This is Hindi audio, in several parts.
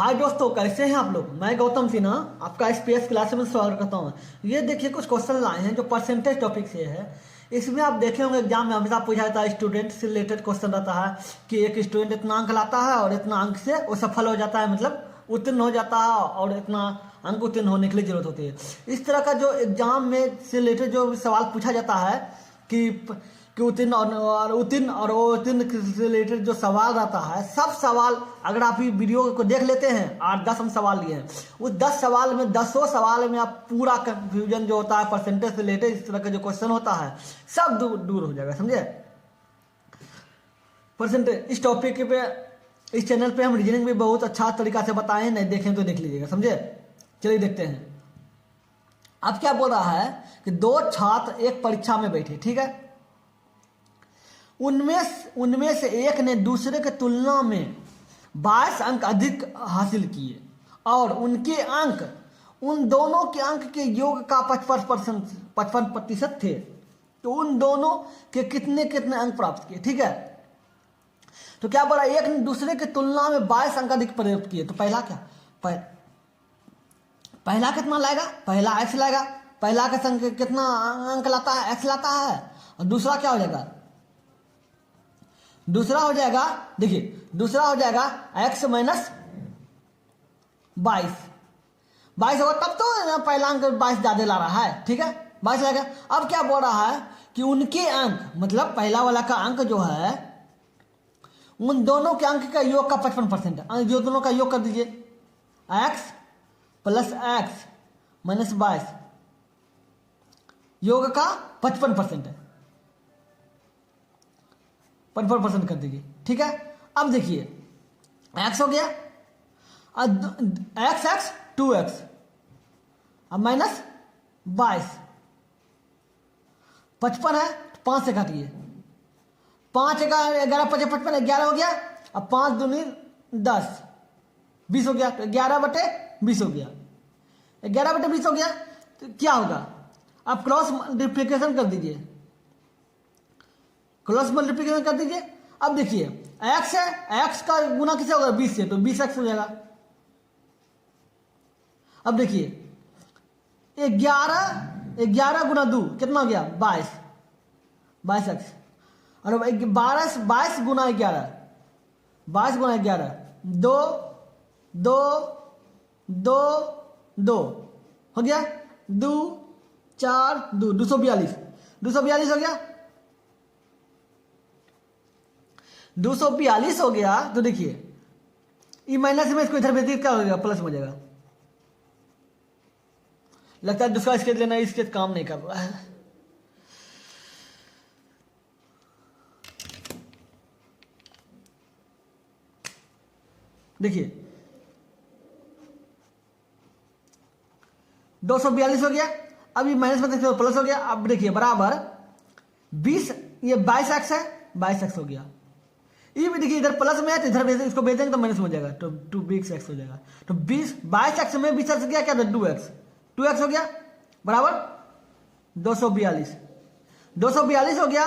हाय दोस्तों, कैसे हैं आप लोग। मैं गौतम सिन्हा आपका एसपीएस क्लास में स्वागत करता हूं। ये देखिए कुछ क्वेश्चन लाए हैं जो परसेंटेज टॉपिक से है। इसमें आप देखे होंगे एग्जाम में हमेशा पूछा जाता है, स्टूडेंट से रिलेटेड क्वेश्चन रहता है कि एक स्टूडेंट इतना अंक लाता है और इतना अंक से वो सफल हो जाता है, मतलब उत्तीर्ण हो जाता है और इतना अंक उत्तीर्ण होने के लिए जरूरत होती है। इस तरह का जो एग्जाम में से रिलेटेड जो सवाल पूछा जाता है कि उत्तीर्ण और उत्तीर्ण से रिलेटेड जो सवाल रहता है, सब सवाल अगर आप ये वीडियो को देख लेते हैं, 8-10 हम सवाल लिए हैं, उस 10 सवाल में 10 सवाल में आप पूरा कंफ्यूजन जो होता है परसेंटेज से रिलेटेड इस तरह का जो क्वेश्चन होता है सब दूर हो जाएगा, समझे। परसेंटेज इस टॉपिक पे इस चैनल पे हम रीजनिंग भी बहुत अच्छा तरीका से बताए हैं, नहीं देखें तो देख लीजिएगा, समझे। चलिए देखते हैं। अब क्या बोल रहा है कि दो छात्र एक परीक्षा में बैठे, ठीक है। उनमें से एक ने दूसरे के तुलना में 22 अंक अधिक हासिल किए और उनके अंक उन दोनों के अंक के योग का 55% थे। तो उन दोनों के कितने अंक प्राप्त किए, ठीक है। तो क्या बोला, एक ने दूसरे के तुलना में 22 अंक अधिक प्राप्त किए। तो पहला क्या, पहला कितना लाएगा, पहला एक्स लाएगा। पहला का संख्या कितना अंक लाता है, एक्स लाता है। और दूसरा क्या हो जाएगा, दूसरा हो जाएगा, देखिए दूसरा हो जाएगा x माइनस 22 होगा, तब तो पहला अंक 22 ज्यादा ला रहा है, ठीक है, 22 लाएगा। अब क्या बोल रहा है कि उनके अंक, मतलब पहला वाला का अंक जो है उन दोनों के अंक का योग का 55% है। जो दोनों का योग कर दीजिए, x प्लस x माइनस 22 योग का 55% है, 55% कर दीजिए, ठीक है। अब देखिए x हो गया, x 2x, अब माइनस 22, 55 है, 5 से काटिए, 5 का 11 55 11 हो गया। अब 5 दूनी 10, 20 हो गया। तो 11/20 हो गया, 11/20 हो गया। तो क्या होगा, आप क्रॉस मल्टीप्लिकेशन कर दीजिए, क्रॉस मल्टीप्लिकेशन कर दीजिए। अब देखिए x है, x का गुना किसे होगा, 20 से, तो 20x हो जाएगा। अब देखिए 11 गुना 2 कितना हो गया, 22x। और 22 गुना 11, 22 गुना 11 2 2 2 2 हो गया, 2 4 2 242 हो गया, 242 हो गया। तो देखिए ई माइनस में इसको इधर भेज दिए, क्या हो जाएगा, प्लस हो जाएगा। लगता है दूसरा स्केच लेना, स्केच काम नहीं कर रहा है। देखिए 242 हो गया, अब ये माइनस में देखिए प्लस हो गया। अब देखिए बराबर 20, ये 22x है, 22x हो गया। ये भी देखिए इधर प्लस में है, तो इधर इसको भेज देंगे तो माइनस में हो जाएगा, तो 2x हो जाएगा। तो 22x में 20x गया, क्या 2x हो गया, बराबर 242 हो गया,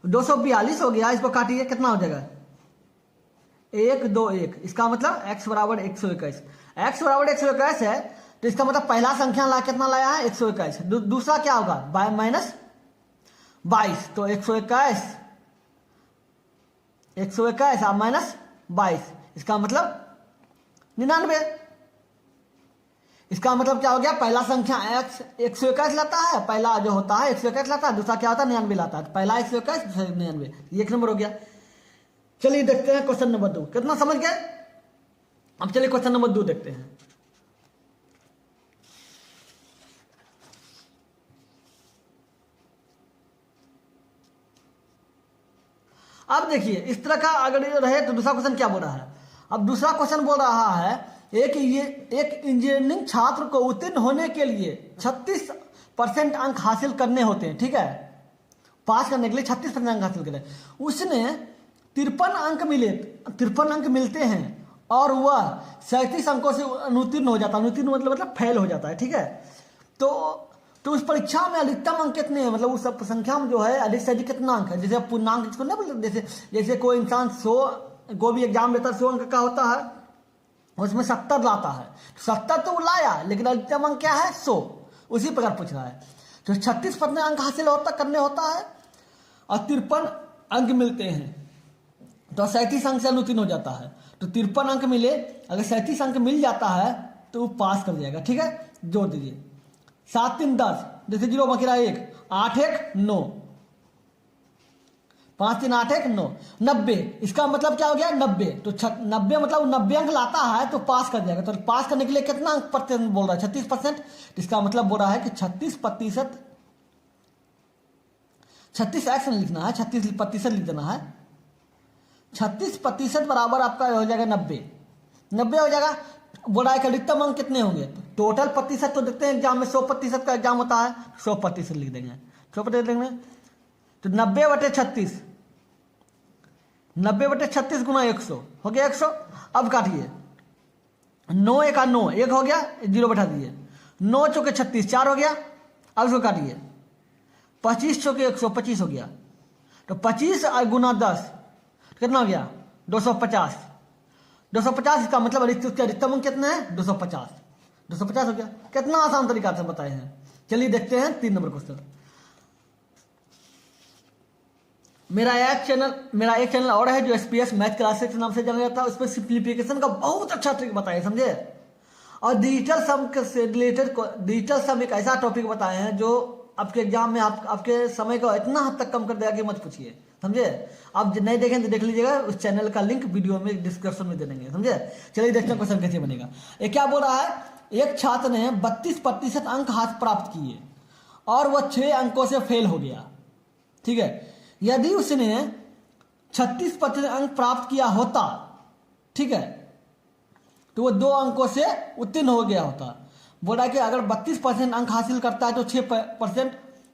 242 हो गया। इसको काटिए, कितना हो जाएगा, 1 2 1। इसका मतलब x बराबर 121, x बराबर 121 है। तो इसका मतलब पहला संख्या कितना लाया है, 121। दूसरा क्या होगा, माइनस 22, तो 121 और माइनस 22, इसका मतलब 99। इसका मतलब क्या हो गया, पहला संख्या x 121 लाता है, पहला जो होता है 121 लाता है, दूसरा क्या होता है 99 लाता है। तो पहला 121, दूसरा 99, ये 1 नंबर हो गया। चलिए देखते हैं क्वेश्चन नंबर 2, कितना समझ गए। अब चलिए क्वेश्चन नंबर 2 देखते हैं। अब देखिए इस तरह का अगर रहे तो दूसरा क्वेश्चन क्या बोल रहा है। अब दूसरा क्वेश्चन बोल रहा है एक इंजीनियरिंग छात्र को उत्तीर्ण होने के लिए 36% अंक हासिल करने होते हैं, ठीक है। पास करने के लिए 36% अंक हासिल करें। उसने 53 अंक मिलते हैं और वह 37 अंकों से अनुत्तीर्ण हो जाता है। अनुत्तीर्ण मतलब फेल हो जाता है, ठीक है। तो उस परीक्षा में अधिकतम अंक कितने हैं, मतलब उस संख्या में जो है अधिक से अधिक कितना अंक है। जैसे पूर्णांक इसको ना बोलते, जैसे कोई इंसान 100 कोई भी एग्जाम लेता है 100 अंक का होता है, उसमें 70 लाता है, 70 तो वो लाया, लेकिन अधिकतम अंक क्या है 100, उसी प्रकार पूछ रहा है। तो 36% अंक हासिल करने होता है और 53 अंक मिलते हैं, तो 37 अंक से अनुत्तीर्ण हो जाता है। तो 53 अंक मिले, अगर 37 अंक मिल जाता है तो वो पास कर जाएगा। ठीक है, जोड़ दीजिए 7 3 10, जैसे 0 बाकी रहा 1, 8 1 9, 5 3 8 1 9, 90। इसका मतलब क्या हो गया 90। तो 90 मतलब 90 अंक लाता है तो पास कर जाएगा। तो पास करने के लिए कितना अंक प्रतिशत बोल रहा है 36%। इसका मतलब बोल रहा है कि 36%, 36x नहीं लिखना है, 36% लिख देना है। 36% बराबर आपका हो जाएगा 90, 90 हो जाएगा। बोल रहा है कि अधिकतम अंक कितने होंगे, टोटल प्रतिशत तो देखते हैं एग्जाम में 100% का एग्जाम होता है, 100% लिख देंगे, 100% देंगे। तो 90/36, 90/36 गुना 100 हो गया 100। अब काटिए, 9 1 9, 1 हो गया, 0 बैठा दिए, 9 चौके 36, 4 हो गया। अब इसको काटिए, 25 चौके 100, 25 हो गया। तो 25 गुना 10 कितना हो गया 250, 250। इसका मतलब अधिकतम अंक कितना है 250, 250 हो गया। कितना आसान तरीका से बताए हैं। चलिए देखते हैं 3 नंबर क्वेश्चन। मेरा एक चैनल और है जो SPS मैथ क्लासेस के नाम से जाना जाता है। उसमें सिंप्लीफिकेशन का बहुत अच्छा ट्रिक बताए, समझे। और डिजिटल सम से रिलेटेड डिजिटल सम एक ऐसा टॉपिक बताए हैं जो आपके एग्जाम में आपके समय को इतना हद तक कम कर देगा कि मत पूछिए, समझे। आप नहीं देखें तो देख लीजिएगा, उस चैनल का लिंक वीडियो में डिस्क्रिप्शन में दे देंगे, समझे। चलिए देखते हैं क्वेश्चन कैसे बनेगा। ये क्या बोल रहा है, एक छात्र ने 32% अंक हाथ प्राप्त किए और वह 6 अंकों से फेल हो गया। ठीक है, यदि उसने 36% अंक प्राप्त किया होता, ठीक है, तो वो 2 अंकों से उत्तीर्ण हो गया होता। बोला कि अगर 32% अंक हासिल करता है तो 6%,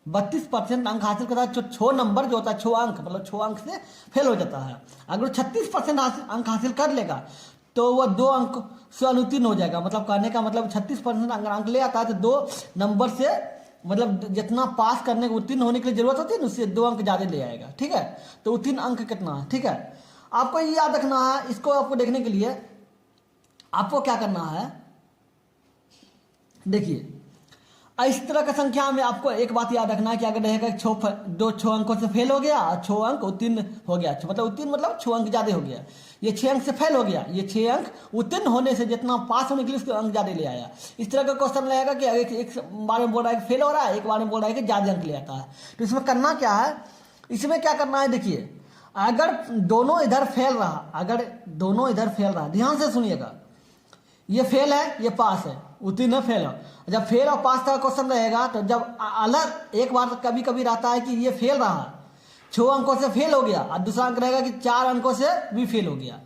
32% अंक हासिल करता है तो 6 नंबर जो होता है 6 अंक, मतलब 6 अंक से फेल हो जाता है। अगर 36% अंक हासिल कर लेगा तो वह 2 अंक से अनुत्तीर्ण हो जाएगा। मतलब कहने का मतलब 36% अंक ले आता है तो 2 नंबर से, मतलब जितना पास करने को उत्तीर्ण होने के लिए जरूरत होती है ना, उससे 2 अंक ज्यादा ले आएगा। ठीक है, तो उत्तीर्ण अंक कितना है, ठीक है, आपको ये याद रखना है। इसको आपको देखने के लिए आपको क्या करना है, देखिए इस तरह का संख्या में आपको एक बात याद रखना है कि अगर रहेगा 6 अंकों से फेल हो गया और 6 अंक उत्तीर्ण हो गया, मतलब उत्तीर्ण मतलब 6 अंक ज्यादा हो गया। ये 6 अंक से फेल हो गया, ये 6 अंक उत्तीर्ण होने से जितना पास होने के लिए उसके अंक ज्यादा ले आया। इस तरह का क्वेश्चन रहेगा कि एक बार में बोल रहा है कि फेल हो रहा है, एक बार में बोल रहा है कि ज्यादा अंक ले आता है। तो इसमें करना क्या है, इसमें क्या करना है, देखिए अगर दोनों इधर फेल रहा, ध्यान से सुनिएगा, ये फेल है ये पास है, उत्तीर्ण फेल है। जब फेल और पास का क्वेश्चन रहेगा तो जब अलग एक बार कभी कभी रहता है कि ये फेल रहा, 6 अंकों से फेल हो गया, और दूसरा अंक रहेगा कि 4 अंकों से भी फेल हो गया।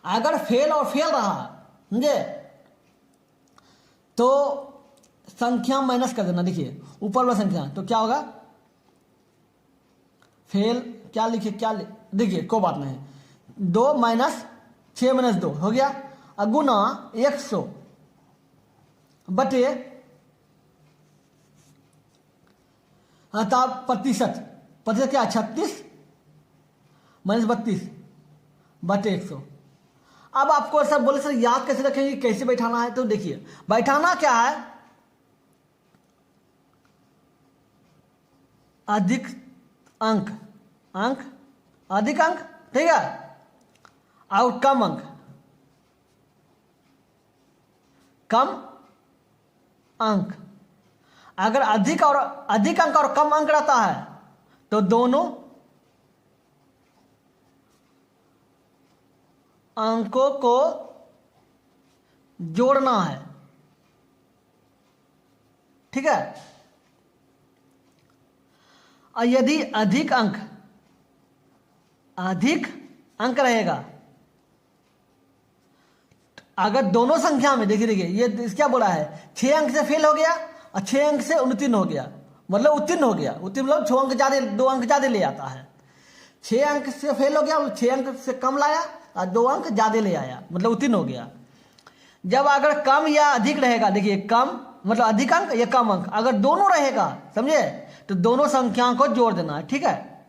अगर फेल और फेल रहा, समझे, तो संख्या माइनस कर देना। देखिए ऊपर वाला संख्या तो क्या होगा, फेल क्या लिखे देखिए कोई बात नहीं, 2 माइनस 6 माइनस 2 हो गया, गुना 100 बटे प्रतिशत क्या 36 माइनस 32 बटे 100। अब आपको सर बोले सर याद कैसे रखेंगे, कैसे बैठाना है, तो देखिए बैठाना क्या है, अधिक अंक अधिक अंक, ठीक है, और कम अंक। अगर अधिक अंक और कम अंक रहता है तो दोनों अंकों को जोड़ना है, ठीक है। और यदि अधिक अंक रहेगा, अगर दोनों संख्या में देखिए ये क्या बोला है, 6 अंक से फेल हो गया और 6 अंक से उत्तीर्ण हो गया, मतलब उत्तीर्ण हो गया, उत्तीर्ण मतलब 6 अंक ज्यादा, 2 अंक ज्यादा ले आता है। 6 अंक से फेल हो गया, 6 अंक से कम लाया और 2 अंक ज्यादा ले आया, मतलब उत्तीर्ण हो गया। जब अगर कम या अधिक रहेगा, देखिए कम मतलब अधिक अंक या कम अंक, अगर दोनों रहेगा, समझे, तो दोनों संख्याओं को जोड़ देना है, ठीक है।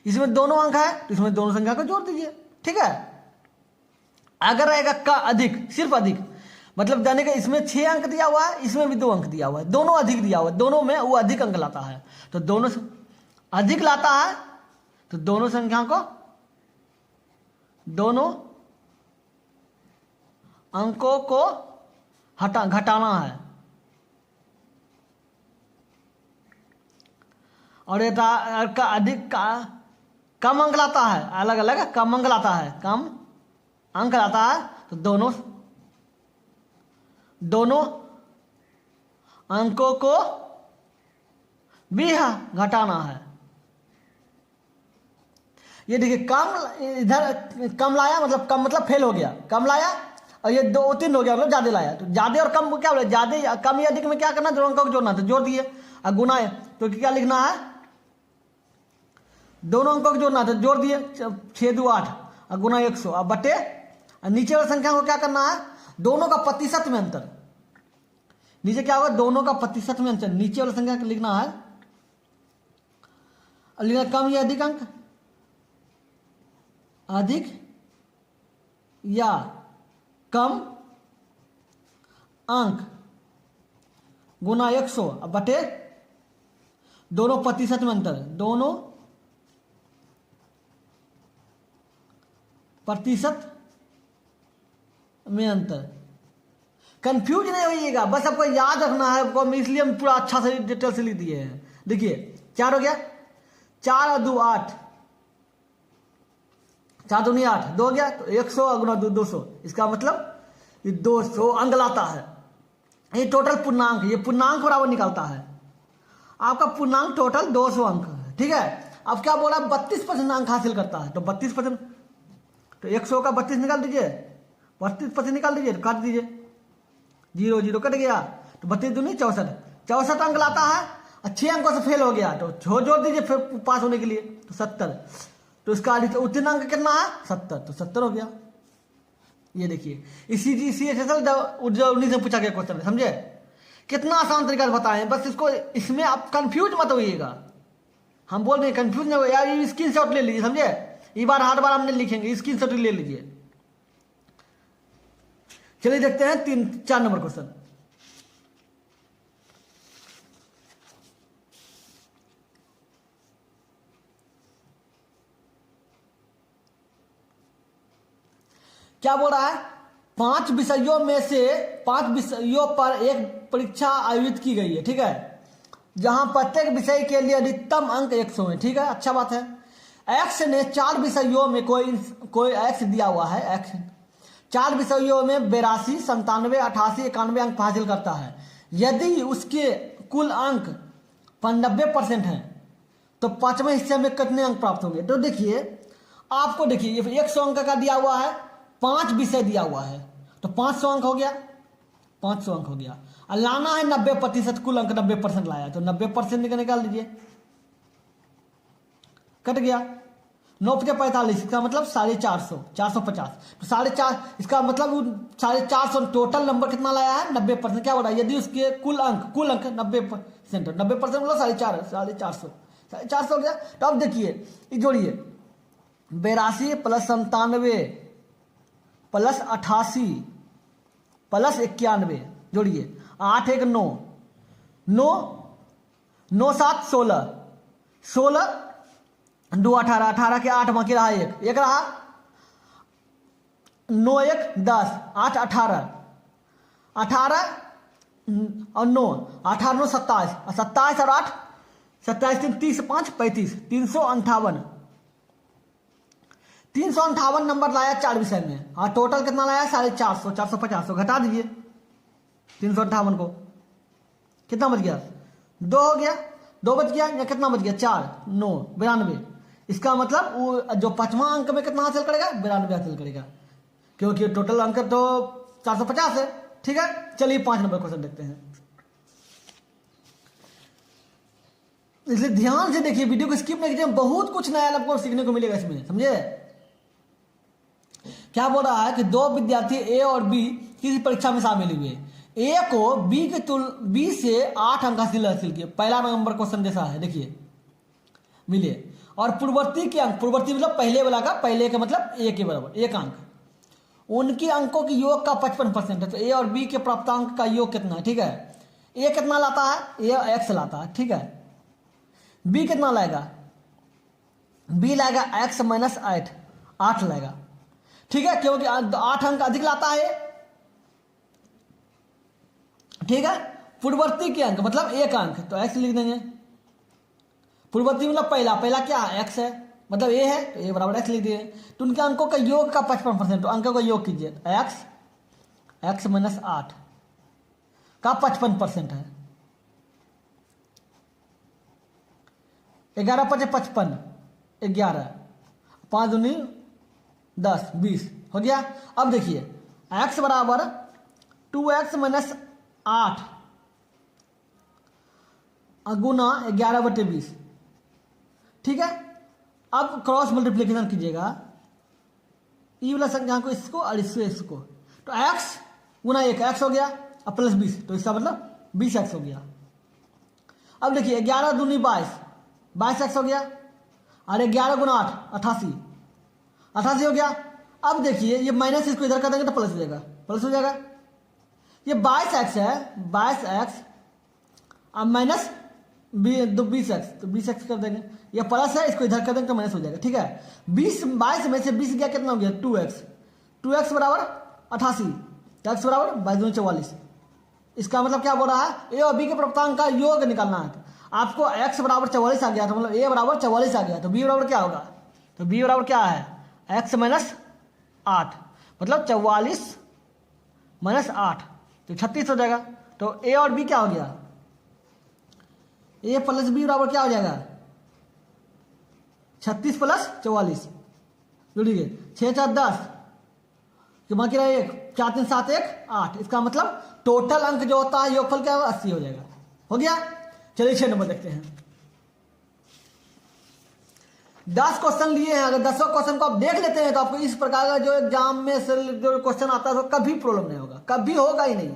इसमें दोनों अंक है तो इसमें दोनों संख्या को जोड़ दीजिए, ठीक है। अगर रहेगा का अधिक, सिर्फ अधिक, मतलब जाने का इसमें 6 अंक दिया हुआ है, इसमें भी 2 अंक दिया हुआ है, दोनों अधिक दिया हुआ है, दोनों में वो अधिक अंक लाता है, तो दोनों अधिक लाता है, तो दोनों संख्या को, दोनों अंकों को घटाना है। और ये का अधिक का कम अंक लाता है, अलग अलग कम अंक लाता है, कम अंक लाता है, तो दोनों अंकों को भी घटाना है। ये देखिए कम, इधर कम लाया मतलब कम मतलब फेल हो गया, कम लाया, और ये 2 3 हो गया मतलब ज्यादा लाया, तो ज्यादा और कम को क्या बोले, ज्यादा कम या अधिक में क्या करना, दोनों अंकों को जोड़ना, तो जोड़ दिए, और गुना है तो क्या लिखना है, दोनों अंकों को जोड़ना, तो जोड़ दिए, 6 2 8 और गुना 100, अब बटे नीचे वाली संख्या को क्या करना है, दोनों का प्रतिशत में अंतर, नीचे क्या होगा, दोनों का प्रतिशत में अंतर, नीचे वाली संख्या को लिखना है, लिखना कम या अधिक अंक, अधिक या कम अंक गुना 100 अब बटे दोनों प्रतिशत में अंतर, दोनों प्रतिशत में अंतर। कंफ्यूज नहीं होइएगा, बस आपको याद रखना है, आपको इसलिए हम पूरा अच्छा से डिटेल से लिख दिए हैं। देखिए 4 हो गया, 4 और 2 8, 4 दूनी 8, 2 हो गया, तो 100 गुना 200, इसका मतलब ये 200 अंक लाता है। ये टोटल पूर्णांक, ये पूर्णांक बराबर निकालता है, आपका पूर्णांक टोटल 200 अंक है, ठीक है। अब क्या बोला, 32% अंक हासिल करता है, तो 32%, तो 100 का 32 निकाल दीजिए, 32% निकाल दीजिए, तो काट दीजिए, 0 0 कट गया, तो 32 दूनी 64 अंक लाता है, 6 अंकों से फेल हो गया, तो जोड़ दीजिए फिर पास होने के लिए, तो 70, तो इसका उतना अंक कितना है, 70, तो 70 हो गया। ये देखिए इसी उन्नीस में पूछा गया क्वेश्चन है, समझे कितना आसान तरीका से बताएं, बस इसको, इसमें आप कंफ्यूज मत होइएगा, हम बोल रहे हैं कंफ्यूज नहीं हो यार, ये स्क्रीन शॉट ले लीजिए, समझे, ये बार हर बार हम नहीं लिखेंगे, स्क्रीन शॉट ले लीजिए। चलिए देखते हैं 4 नंबर क्वेश्चन। क्या बोल रहा है, 5 विषयों में से 5 विषयों पर एक परीक्षा आयोजित की गई है, ठीक है, जहां प्रत्येक विषय के लिए अधिकतम अंक 100 है, ठीक है, अच्छा बात है। एक्स ने 4 विषयों में कोई एक्स दिया हुआ है, एक्स 4 विषयों में 82 97 88 91 अंक हासिल करता है, यदि उसके कुल अंक 90% हैं तो 5वें हिस्से में कितने अंक प्राप्त होंगे। तो देखिए आपको, देखिए 100 अंक का दिया हुआ है, 5 विषय दिया हुआ है, तो 500 अंक हो गया, 500 अंक हो गया, और लाना है 90%, कुल अंक 90% लाया, तो 90% निकाल दीजिए, कट गया, 9 × 45, इसका मतलब 450, 450, तो 4.5, इसका मतलब 450 टोटल नंबर कितना लाया है, 90%। क्या हो रहा है, यदि उसके कुल अंक 90%, 90% मतलब 450 हो गया। तो अब देखिए जोड़िए, 82 + 97 + 88 + 91, जोड़िए, 8 1 9, 9 9 7 16, 16 2 18, 18 के 8 बाकी रहा 1 रहा, 9 1 10, 8 18, 18 और 9, 18 9 27, 27 और 8 27 3 30 5 35, 358, 358 नंबर लाया 4 विषय में, और टोटल कितना लाया 450, 450, तो घटा दीजिए 358 को, कितना बच गया, 2 हो गया, 2 बच गया, या कितना बच गया 4 9 92, इसका मतलब वो जो 5वां अंक में कितना हासिल करेगा, 92 हासिल करेगा, क्योंकि टोटल अंक तो 450 है, ठीक है। चलिए 5 नंबर क्वेश्चन देखते हैं, इसलिए ध्यान से देखिए, वीडियो को स्किप नहीं कीजिए, बहुत कुछ नया आपको सीखने को मिलेगा इसमें, समझे। क्या बोल रहा है कि 2 विद्यार्थी ए और बी किसी परीक्षा में शामिल हुए, ए को बी से 8 अंक हासिल किए, पहला नंबर क्वेश्चन जैसा है, देखिए मिलिए, और पूर्ववर्ती के अंक, पूर्ववर्ती मतलब पहले वाला का, पहले का मतलब ए के बराबर 1 अंक, उनके अंकों की योग का 55% है। तो ए और बी के प्राप्तांक का योग कितना है, ठीक है। ए कितना लाता है, ए एक्स लाता है, ठीक है। बी कितना लाएगा, बी लाएगा एक्स माइनस 8 लाएगा, ठीक है, क्योंकि 8 अंक अधिक लाता है, ठीक है। पूर्ववर्ती के अंक मतलब एक अंक, तो एक्स लिख देंगे। पूर्ववर्ती मतलब पहला क्या है, एक्स है, मतलब ए है, तो ए बराबर एक्स लिख दिए। तो उनके अंकों का योग का 55%, तो अंकों का योग कीजिए, एक्स माइनस 8 का 55% है। 11 पचे 55, 11, 5 दूनी 10, 20 हो गया। अब देखिए एक्स बराबर 2x माइनस 8 गुना 11/20, ठीक है। अब क्रॉस मल्टीप्लिकेशन कीजिएगा, ई वाला संख्या को इसको और इसको, तो x गुना 1 x हो गया, अब प्लस 20, तो इसका मतलब 20x हो गया। अब देखिए 11 दूनी 22x हो गया, और 11 गुना 8 88 हो गया। अब देखिए ये माइनस इसको इधर कर देंगे तो प्लस हो जाएगा। ये 22x है, 22x अब माइनस 20x, तो 20x कर देंगे। ये प्लस है, इसको इधर कर देंगे तो माइनस हो जाएगा, ठीक है। 22 में से 20 गया, कितना हो गया 2x बराबर 88, x बराबर 22 44। इसका मतलब क्या बोल रहा है, ए और बी के प्राप्तांक का योग निकालना है। आपको x बराबर 44 आ गया, तो मतलब a बराबर 44 आ गया, तो b बराबर क्या होगा, तो b बराबर क्या है, x माइनस 8, मतलब 44 माइनस 8, तो 36 हो जाएगा। तो a और b क्या हो गया, a प्लस b बराबर क्या हो जाएगा, 36 प्लस 44, जुड़ी गए, 6 4 10, बाकी रहा 1, 4 3 7 1 8। इसका मतलब टोटल अंक जो होता है योगफल क्या होगा, 80 हो जाएगा। हो गया। चलिए 6 नंबर देखते हैं। 10 क्वेश्चन लिए हैं, अगर 10वां क्वेश्चन को आप देख लेते हैं तो आपको इस प्रकार का जो एग्जाम में से जो क्वेश्चन आता है तो कभी प्रॉब्लम नहीं होगा, कभी होगा ही नहीं।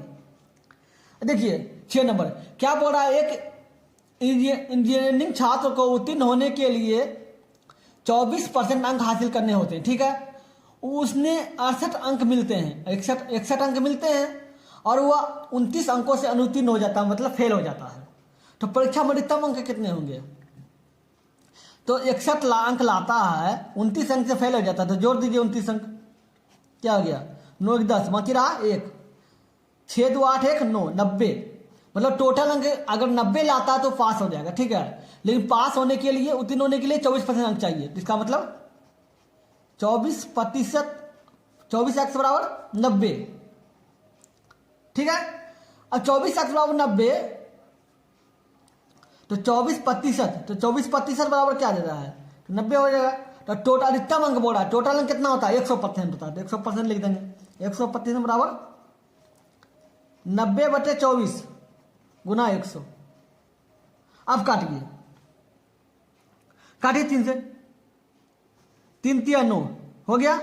देखिए 6 नंबर क्या बोल रहा है, एक इंजीनियरिंग छात्र को उत्तीर्ण होने के लिए 24% अंक हासिल करने होते हैं, ठीक है। उसने 68 अंक मिलते हैं, 61 अंक मिलते हैं, और वह 29 अंकों से अनुत्तीर्ण हो जाता है, मतलब फेल हो जाता है। तो परीक्षा में अधिकतम अंक कितने होंगे, तो 61 अंक लाता है, 29 अंक से फेल हो जाता है, तो जोड़ दीजिए 29 अंक, क्या हो गया 9 1 10, बाकी रहा 1, 6 2 8 1 9, 90, मतलब टोटल अंक अगर 90 लाता है तो पास हो जाएगा, ठीक है। लेकिन पास होने के लिए, उत्तीर्ण होने के लिए 24% अंक चाहिए, इसका मतलब 24%, 24x बराबर 90, ठीक है। अब 24x बराबर 90, तो 24%, तो 24% बराबर क्या दे रहा है, तो 90 हो जाएगा। तो टोटल अधिकतम अंक बोल रहा है, टोटल अंक कितना होता है 100% होता है, तो 100% लिख देंगे। 100% बराबर 90/24 गुना 100। अब काटिए 3 से, 3 3 9 हो गया,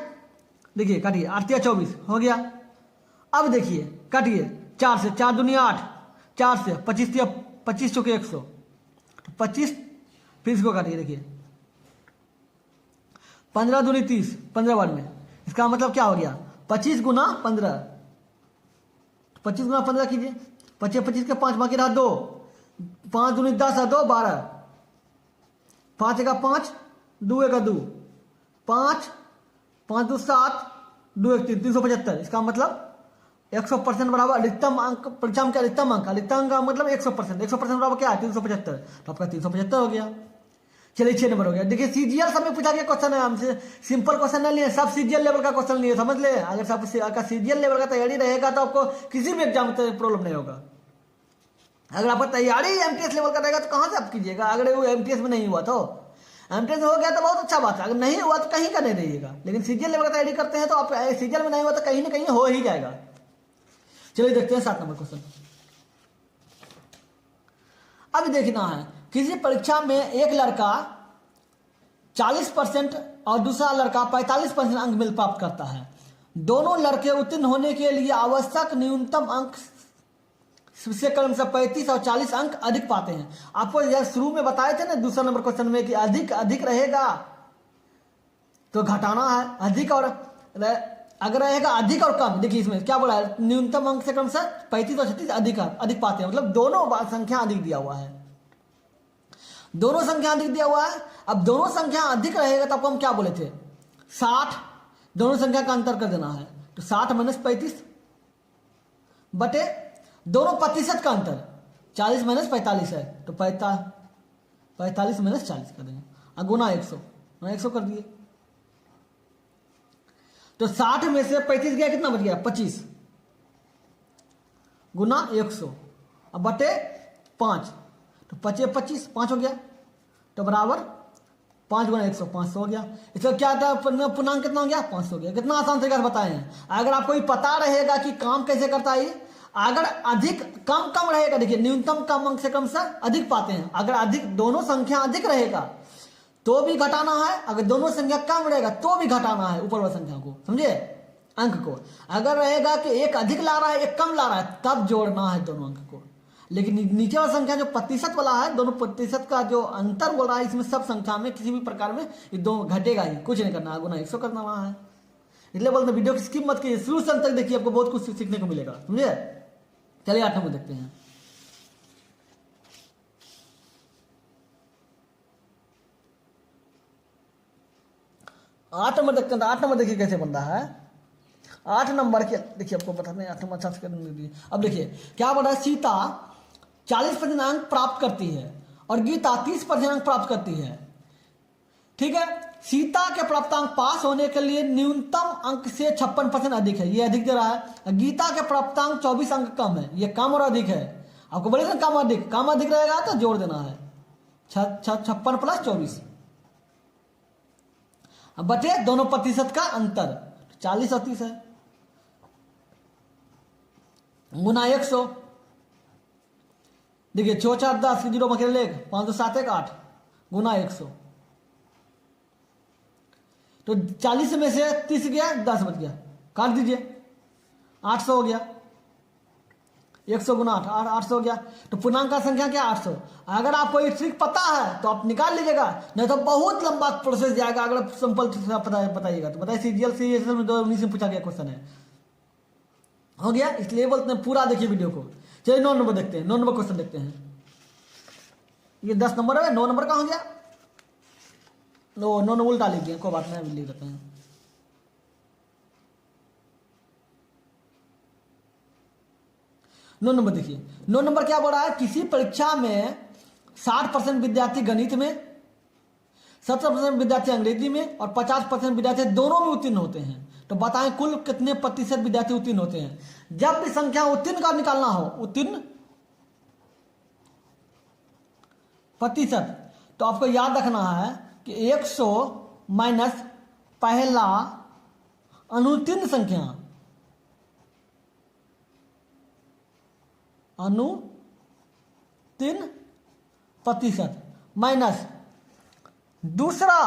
देखिए काटिए 8 3 24 हो गया। अब देखिए काटिए 4 से, 4 दूनी 8, 4 से 25 25 चौके 100, 25, फिर इसको काटिए, देखिए 15 दूनी 30, 15 बार में, इसका मतलब क्या हो गया 25 गुना 15, 25 गुना 15 कीजिए, 25 25 के 5, बाकी रहा 2, 5 दूनी 10 है 2 12, 5 1 5, 2 1 2, 5 5 2 7, 2 1 3, 375। इसका मतलब 100% बराबर अधिकतम अंक, परीक्षा में क्या अधिकतम अंक का मतलब 100%, 100% बराबर क्या है 375, तो आपका 375 हो गया। चलिए 6 नंबर हो गया। देखिए सीजीएल सब में पूछा गया क्वेश्चन है, हमसे सिंपल क्वेश्चन नहीं है, सब सीजीएल लेवल का क्वेश्चन नहीं है, समझ ले। अगर सब का सीजीएल लेवल का तैयारी रहेगा तो आपको किसी भी एग्जाम में प्रॉब्लम नहीं होगा। अगर आपका तैयारी एमटीएस लेवल का रहेगा तो कहाँ से आप कीजिएगा, अगर वो एमटीएस में नहीं हुआ तो एमटीएस में हो गया तो बहुत अच्छा बात है, अगर नहीं हुआ तो कहीं का नहीं रहिएगा। लेकिन सीजीएल लेवल का तैयारी करते हैं तो आप सीजीएल में नहीं हुआ तो कहीं ना कहीं हो ही जाएगा। चलिए देखते हैं 7 नंबर क्वेश्चन। अब देखना है, किसी परीक्षा में एक लड़का 40% और दूसरा लड़का 45% अंक मिल प्राप्त करता है। दोनों लड़के उत्तीर्ण होने के लिए आवश्यक न्यूनतम अंक से क्रम से 35 और 40 अंक अधिक पाते हैं। आपको यह शुरू में बताए थे ना दूसरा नंबर क्वेश्चन में कि अधिक रहेगा तो घटाना है, अगर रहेगा अधिक और कम, देखिए इसमें क्या बोला है, न्यूनतम अंक से कम से 35 और 36 अधिक पाते हैं, मतलब दोनों संख्या अधिक दिया हुआ है, दोनों संख्या अधिक दिया हुआ है। अब दोनों संख्या अधिक रहेगा तो आपको हम क्या बोले थे, 60, दोनों संख्या का अंतर कर देना है, तो 60 माइनस 35 बटे दोनों प्रतिशत का अंतर 40 माइनस 45 है, तो 45 माइनस 40 कर देंगे, और गुना 100 कर दिए, तो 60 में से 35 गया, कितना बच गया 25 गुना 100, अब बटे 5, तो 25 5 हो गया, तो बराबर 5 गुना 100 500 हो गया। इसका क्या था, पूर्णांक कितना हो गया 500 हो गया। कितना आसान तरीका से बताए हैं। अगर आपको ये पता रहेगा कि काम कैसे करता है, अगर अधिक कम रहेगा, देखिए न्यूनतम कम अंक से कम से अधिक पाते हैं, अगर अधिक दोनों संख्या अधिक रहेगा तो भी घटाना है, अगर दोनों संख्या कम रहेगा तो भी घटाना है ऊपर वाली संख्या को, समझे अंक को। अगर रहेगा कि एक अधिक ला रहा है एक कम ला रहा है तब जोड़ना है दोनों अंक को, लेकिन नीचे वाला संख्या जो प्रतिशत वाला है, दोनों प्रतिशत का जो अंतर बोल रहा है, इसमें सब संख्या में किसी भी प्रकार में ये दो घटेगा ही, कुछ नहीं करना है, गुना 100 करना वहां है। इसलिए बोलते वीडियो की स्किप मत कीजिए, शुरू से अंत तक देखिए, आपको बहुत कुछ सीखने को मिलेगा, समझे। चलिए 8 नंबर देखते हैं। आठ नंबर देखते हैं, 8 नंबर देखिए कैसे बन रहा है। 8 नंबर के देखिए, आपको बताते हैं 8 नंबर अच्छा से करने दीजिए। अब देखिए क्या बोल रहा है, सीता 40% अंक प्राप्त करती है और गीता 30% अंक प्राप्त करती है, ठीक है। सीता के प्राप्तांक पास होने के लिए न्यूनतम अंक से 56% अधिक है, ये अधिक दे रहा है। गीता के प्राप्तांक 24 अंक कम है, ये कम और अधिक है। आपको बोले थे कम अधिक रहेगा तो जोड़ देना है, 56 प्लस 24 बटे दोनों प्रतिशत का अंतर 40 और 30 है, गुना 100। देखिए 4 4 10 जीरो मकेले लेख 5 2 7 1 8 गुना 100, तो 40 में से 30 गया 10 बच गया, काट दीजिए 800 हो गया, 100 गुना 8 800 हो गया। तो पूर्णांक का संख्या क्या 800। अगर आपको ये ट्रिक पता है तो आप निकाल लीजिएगा, नहीं तो बहुत लंबा प्रोसेस जाएगा। अगर सिंपल बताइएगा तो बताइए, CGL में 2019 में पूछा गया क्वेश्चन है, हो गया। इसलिए बोलते हैं पूरा देखिए वीडियो को। चलिए 9 नंबर देखते हैं, 9 नंबर क्वेश्चन देखते हैं। ये 10 नंबर है, 9 नंबर कहाँ हो गया, 9 नंबर उल्टा लीजिए, कोई बात नहीं, लिख देते हैं। नौ नंबर देखिए, 9 नंबर क्या बोल रहा है, किसी परीक्षा में 60% विद्यार्थी गणित में, 70% विद्यार्थी अंग्रेजी में और 50% विद्यार्थी दोनों में उत्तीर्ण होते हैं। तो बताएं कुल कितने प्रतिशत विद्यार्थी उत्तीर्ण होते हैं। जब भी संख्या उत्तीर्ण का निकालना हो, उत्तीर्ण प्रतिशत, तो आपको याद रखना है कि 100 माइनस पहला अनुत्तीर्ण संख्या, अनुत्तीर्ण प्रतिशत माइनस दूसरा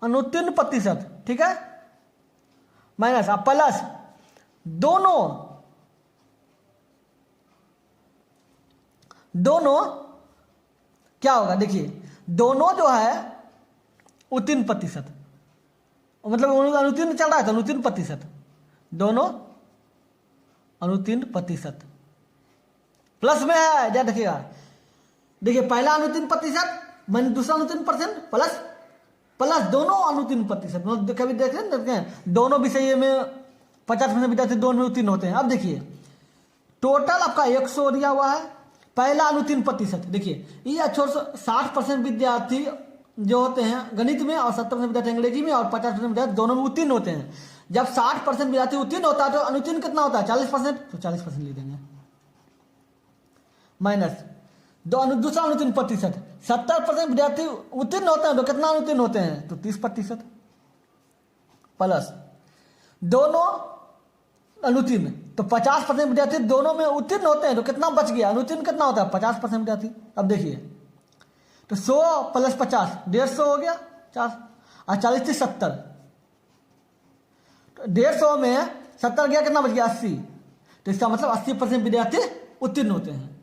अनुत्तीर्ण प्रतिशत, ठीक है, माइनस अब प्लस दोनों क्या होगा, देखिए दोनों जो है उत्तीर्ण प्रतिशत, मतलब अनुत्तीर्ण चल रहा है तो अनुत्तीर्ण प्रतिशत, दोनों अनुत्तीर्ण प्रतिशत प्लस में है, याद रखिएगा। देखिए पहला अनुत्तीर्ण प्रतिशत माइनस दूसरा अनुत्तीर्ण परसेंट प्लस दोनों अनुत्तीर्ण प्रतिशत। कभी देख रहे हैं दोनों विषय में 50% विद्यार्थी दोनों में उत्तीर्ण होते हैं। अब देखिए टोटल आपका 100 दिया हुआ है, पहला अनुत्तीर्ण प्रतिशत देखिए ये 60% विद्यार्थी जो होते हैं गणित में और 70% विद्यार्थी अंग्रेजी में और 50% विद्यार्थी दोनों में उत्तीर्ण होते हैं। जब 60% विद्यार्थी उत्तीर्ण होता है तो अनुत्तीर्ण कितना होता है 40%, तो 40% ले देंगे, माइनस दूसरा अनुत्तीर्ण प्रतिशत 70% विद्यार्थी उत्तीर्ण होते हैं तो कितना अनुत्तीर्ण होते हैं, तो 30%, प्लस दोनों अनुत्तीर्ण तो 50% विद्यार्थी दोनों में उत्तीर्ण होते हैं तो कितना बच गया, अनुत्तीर्ण कितना होता है 50% विद्यार्थी। अब देखिए तो 100 प्लस 50 150 हो गया 4 और 40 थी 70, तो 150 में 70 गया कितना बच गया 80, तो इसका मतलब 80% विद्यार्थी उत्तीर्ण होते हैं।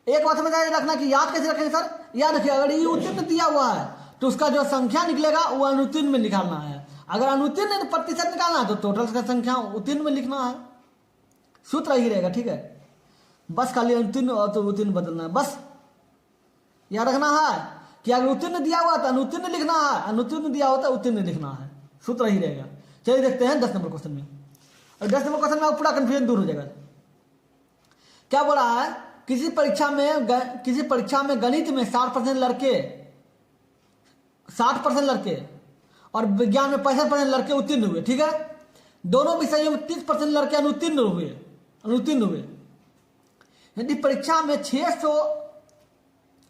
एक बात हमें याद रखना कि याद कैसे रखेंगे सर, याद रखिए अगर ये उत्तीर्ण दिया हुआ है तो उसका जो संख्या निकलेगा वो अनुत्तीर्ण में निकालना है। अगर अनुत्तीर्ण प्रतिशत निकालना है तो टोटल का संख्या उत्तीर्ण में लिखना है। सूत्र ही रहेगा, ठीक है। बस खाली अनुत्तीर्ण और तो उत्तीर्ण बदलना है, बस याद रखना है कि अगर उत्तीर्ण दिया हुआ तो अनुत्तीर्ण लिखना है, अनुत्तीर्ण दिया होता है उत्तीर्ण लिखना है, सूत्र ही रहेगा। चलिए देखते हैं 10 नंबर क्वेश्चन में। और 10 नंबर क्वेश्चन में पूरा कंफ्यूजन दूर हो जाएगा। क्या बोला है, किसी परीक्षा में गणित में 60% लड़के और विज्ञान में 65% लड़के उत्तीर्ण हुए, ठीक है। दोनों विषयों में 30% लड़के अनुत्तीर्ण हुए। यदि परीक्षा में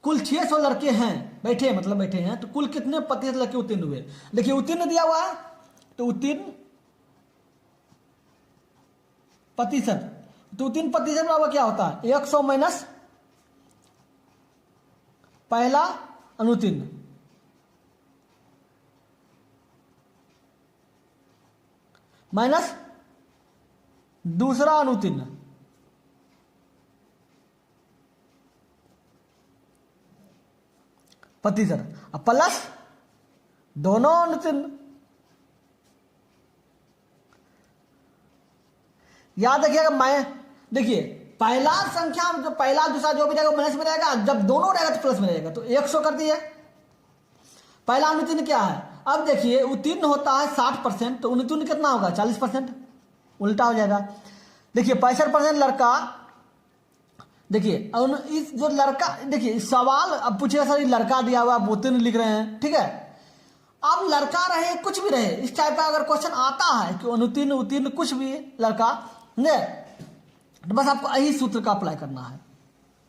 कुल 600 लड़के हैं बैठे हैं, तो कुल कितने प्रतिशत लड़के उत्तीर्ण हुए। देखिए उत्तीर्ण दिया हुआ है तो उत्तीर्ण प्रतिशत बराबर क्या होता है, 100 माइनस पहला अनुत्तीर्ण, माइनस दूसरा अनुत्तीर्ण, प्रतिशत, प्लस दोनों अनुत्तीर्ण। याद रखिएगा, देखिए पहला संख्या जो पहला दूसरा जो भी रहेगा माइनस में रहेगा, जब दोनों रहेगा तो प्लस में रहेगा। तो 100 कर दिए। पहला अनुत्तीर्ण क्या है, अब देखिए उत्तीर्ण होता है 60%, तो अनुत्तीर्ण कितना होगा 40%, उल्टा हो जाएगा। देखिए 65% लड़का, देखिए इस जो लड़का, देखिए सवाल अब पूछेगा सर लड़का दिया हुआ आप उत्तीर्ण लिख रहे हैं, ठीक है। अब लड़का रहे कुछ भी रहे, इस टाइप का अगर क्वेश्चन आता है कि अनुत्तीर्ण उत्तीर्ण कुछ भी लड़का ने, तो बस आपको यही सूत्र का अप्लाई करना है,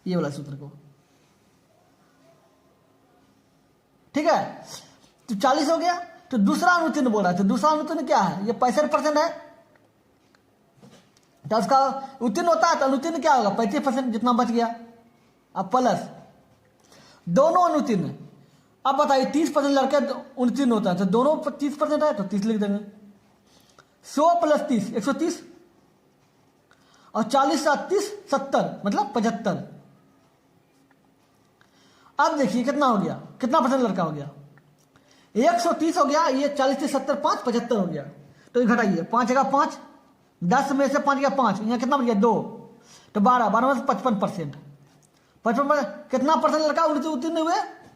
ये वाला सूत्र को, ठीक है। तो 40 हो गया। तो दूसरा अनुत्तीर्ण बोल रहा है, तो दूसरा अनुत्तीर्ण क्या है, ये 65% है, तो उसका उत्तीर्ण होता है तो अनुत्तीर्ण क्या होगा 35%, जितना बच गया। अब प्लस दोनों अनुत्तीर्ण। अब बताइए 30% लड़के उत्तीर्ण होता है, तो दोनों 30% है तो 30 लिख देंगे। 100 प्लस 30 130, और 40 सात 30 70, मतलब 75। अब देखिए कितना हो गया, कितना परसेंट लड़का हो गया, 130 हो गया, ये 40 से 70 5 75 हो गया। तो ये घटाइए, 5 जगह 5, 10 में से 5 गया 5, यहाँ कितना बच गया 2, तो 12 में से 55%। 55% कितना परसेंट लड़का उत्तीर्ण हुए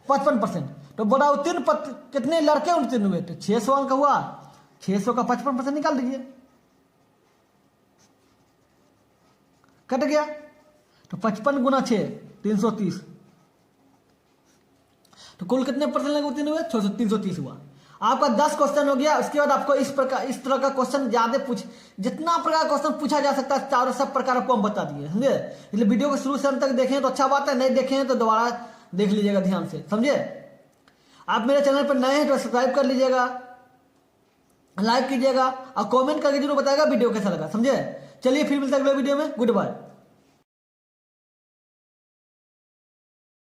55%। तो बड़ा उत्तीर्ण कितने लड़के उत्तीर्ण हुए, तो 600 अंक हुआ, 600 का 55% निकाल दीजिए, कट गया। तो 55 गुना 6 330, तो कुल कितने परसेंट लगे उत्तीर्ण हुए 330 हुआ। आपका 10 क्वेश्चन हो गया। उसके बाद आपको इस तरह का क्वेश्चन ज्यादा जितना प्रकार क्वेश्चन पूछा जा सकता है, चारों सब प्रकार आपको हम बता दिए, समझे। इसलिए वीडियो को शुरू से अंत तक देखें तो अच्छा बात है, नहीं देखें तो दोबारा देख लीजिएगा ध्यान से, समझे। आप मेरे चैनल पर नए हैं तो सब्सक्राइब कर लीजिएगा, लाइक कीजिएगा और कमेंट करके जरूर बताएगा वीडियो कैसा लगा, समझे। चलिए फिर मिलते हैं अगले वीडियो में, गुड बाय।